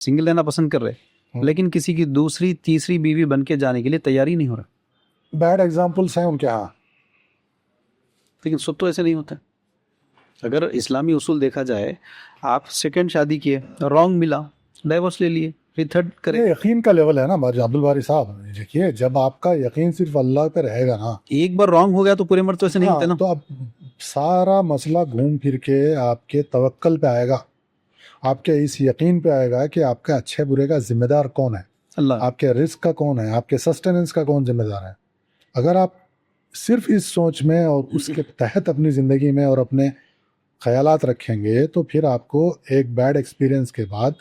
Single رہنا پسند کر رہے لیکن کسی کی دوسری تیسری بیوی بن کے جانے کے لیے تیاری نہیں ہو رہا. بیڈ ایگزامپلس ہیں ان کے ہاں، لیکن سب تو ایسے نہیں ہوتا. اگر اسلامی اصول دیکھا جائے، آپ سیکنڈ شادی کیے، رانگ ملا، ڈائیورس لے لیے، پھر تھرڈ کرے. یہ یقین کا لیول ہے نا عبدالباری صاحب. دیکھیے جب آپ کا یقین صرف اللہ پہ رہے گا نا، ایک بار رانگ ہو گیا تو پورے عمر تو ایسے نہیں ہوتے نا. تو اب سارا مسئلہ گھوم پھر کے آپ کے توکل پہ آئے گا، آپ کے اس یقین پہ آئے گا کہ آپ کے اچھے برے کا ذمہ دار کون ہے، اللہ. آپ کے رزق کا کون ہے، آپ کے سسٹیننس کا کون ذمہ دار ہے. اگر آپ صرف اس سوچ میں اور اس کے تحت اپنی زندگی میں اور اپنے خیالات رکھیں گے تو پھر آپ کو ایک بیڈ ایکسپیرینس کے بعد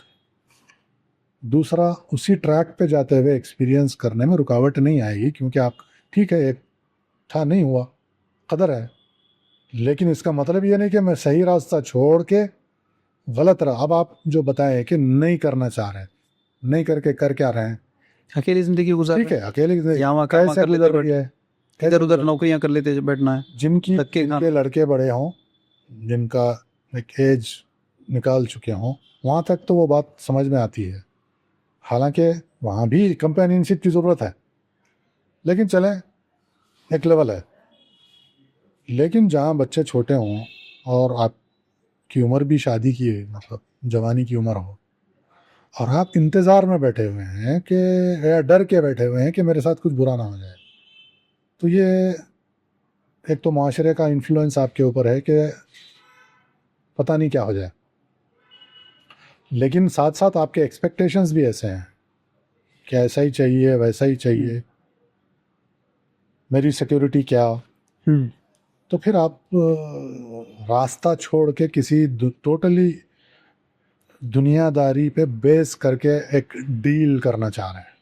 دوسرا اسی ٹریک پہ جاتے ہوئے ایکسپیرینس کرنے میں رکاوٹ نہیں آئے گی، کیونکہ آپ ٹھیک ہے ایک تھا نہیں ہوا قدر ہے، لیکن اس کا مطلب یہ نہیں کہ میں صحیح راستہ چھوڑ کے غلط رہا. اب آپ جو بتائیں کہ نہیں کرنا چاہ رہے ہیں، نہیں کر کیا رہے ہیں، اکیلی زندگی گزار ٹھیک ہے اکیلے یہاں وہاں کیسے گزر رہی ہے، ادھر ادھر نوکریاں کر لیتے بیٹھنا ہے. جن کے لڑکے بڑے ہوں، جن کا ایک ایج نکال چکے ہوں، وہاں تک تو وہ بات سمجھ میں آتی ہے. حالانکہ وہاں بھی کمپینین شپ کی ضرورت ہے، لیکن چلیں ایک لیول ہے. لیکن جہاں بچے چھوٹے ہوں اور آپ کی عمر بھی شادی کی ہے، مطلب جوانی کی عمر ہو، اور آپ انتظار میں بیٹھے ہوئے ہیں کہ یا ڈر کے بیٹھے ہوئے ہیں کہ میرے ساتھ کچھ برا نہ ہو جائے، تو یہ ایک تو معاشرے کا انفلوئنس آپ کے اوپر ہے کہ پتہ نہیں کیا ہو جائے. لیکن ساتھ ساتھ آپ کے ایکسپیکٹیشنز بھی ایسے ہیں کہ ایسا ہی چاہیے، ویسا ہی چاہیے، میری سیکیورٹی کیا. تو پھر آپ راستہ چھوڑ کے کسی ٹوٹلی دنیا داری پہ بیس کر کے ایک ڈیل کرنا چاہ رہے ہیں.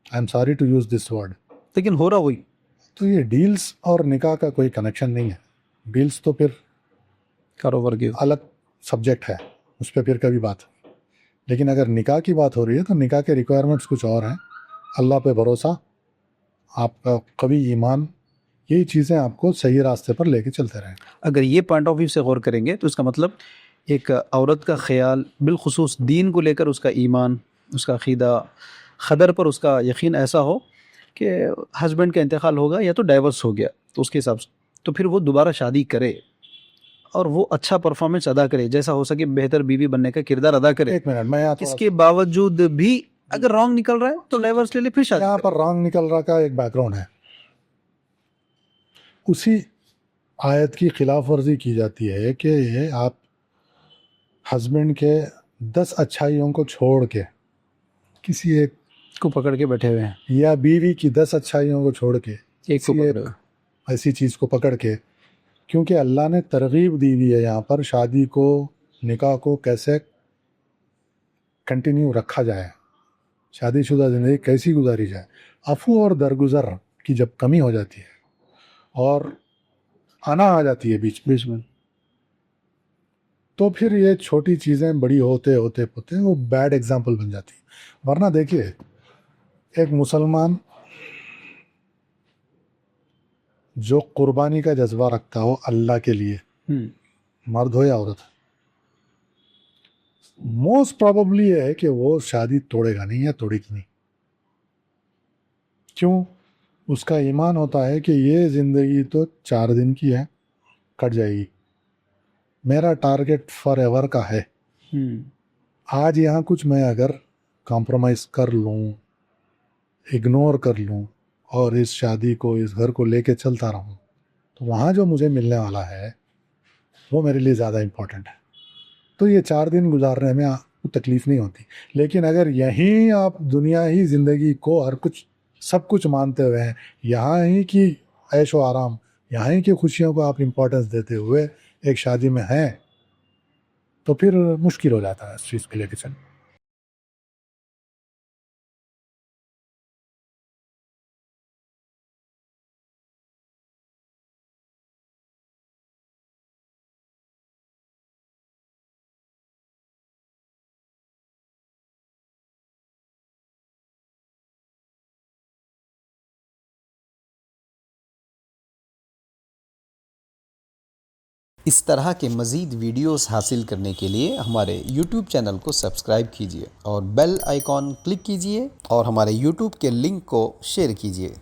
I am sorry to use this word, لیکن ہو رہا وہی. تو یہ ڈیلز اور نکاح کا کوئی کنیکشن نہیں ہے. ڈیلز تو پھر کاروبار کی الگ سبجیکٹ ہے، اس پہ پھر کبھی بات. لیکن اگر نکاح کی بات ہو رہی ہے تو نکاح کے ریکوائرمنٹس کچھ اور ہیں. اللہ پہ بھروسہ، آپ کا قوی ایمان، یہی چیزیں آپ کو صحیح راستے پر لے کے چلتے رہیں. اگر یہ پوائنٹ آف ویو سے غور کریں گے تو اس کا مطلب ایک عورت کا خیال بالخصوص دین کو لے کر، اس کا ایمان، اس کا عقیدہ، قدر پر اس کا یقین ایسا ہو کہ ہسبینڈ کا انتقال ہوگا یا تو ڈائیورس ہو گیا، تو اس کے حساب سے تو پھر وہ دوبارہ شادی کرے اور وہ اچھا پرفارمنس ادا کرے، جیسا ہو سکے بہتر بیوی بننے کا کردار ادا کرے. ایک منٹ میں اس کے باوجود بھی اگر رانگ نکل رہا ہے تو ڈائیورس لے لے، پھر شادی. یہاں پر رانگ نکل رہا کا ایک بیک گراؤنڈ ہے. اسی آیت کی خلاف ورزی کی جاتی ہے کہ یہ آپ ہسبینڈ کے 10 اچھائیوں کو چھوڑ کے کسی ایک کو پکڑ کے بیٹھے ہوئے ہیں، یا بیوی کی 10 اچھائیوں کو چھوڑ کے ایک کو کسی پکڑے ہوئے. ایسی چیز کو پکڑ کے، کیونکہ اللہ نے ترغیب دی ہوئی ہے یہاں پر شادی کو، نکاح کو کیسے کنٹینیو رکھا جائے، شادی شدہ زندگی کیسی گزاری جائے. عفو اور درگزر کی جب کمی ہو جاتی ہے اور آنا آ جاتی ہے بیچ میں، تو پھر یہ چھوٹی چیزیں بڑی ہوتے وہ بیڈ ایگزامپل بن جاتی. ورنہ دیکھیے ایک مسلمان جو قربانی کا جذبہ رکھتا ہو اللہ کے لیے، مرد ہو یا عورت، موسٹ پروبیبلی یہ ہے کہ وہ شادی توڑے گا نہیں یا توڑے گی نہیں. کیوں؟ اس کا ایمان ہوتا ہے کہ یہ زندگی تو 4 دن کی ہے، کٹ جائے گی، میرا ٹارگٹ فار ایور کا ہے. آج یہاں کچھ میں اگر کمپرومائز کر لوں، اگنور کر لوں اور اس شادی کو، اس گھر کو لے کے چلتا رہوں، تو وہاں جو مجھے ملنے والا ہے وہ میرے لیے زیادہ امپورٹنٹ ہے. تو یہ 4 دن گزارنے میں تکلیف نہیں ہوتی. لیکن اگر یہیں آپ دنیا ہی زندگی کو ہر کچھ سب کچھ مانتے ہوئے ہیں، یہاں ہی کی عیش و آرام، یہاں ہی کی خوشیوں کو آپ امپورٹنس دیتے ہوئے ایک شادی میں ہیں، تو پھر مشکل ہو جاتا ہے اس چیز کے لے کے چلنا. اس طرح کے مزید ویڈیوز حاصل کرنے کے لیے ہمارے یوٹیوب چینل کو سبسکرائب کیجیے اور بیل آئیکن کلک کیجیے اور ہمارے یوٹیوب کے لنک کو شیئر کیجیے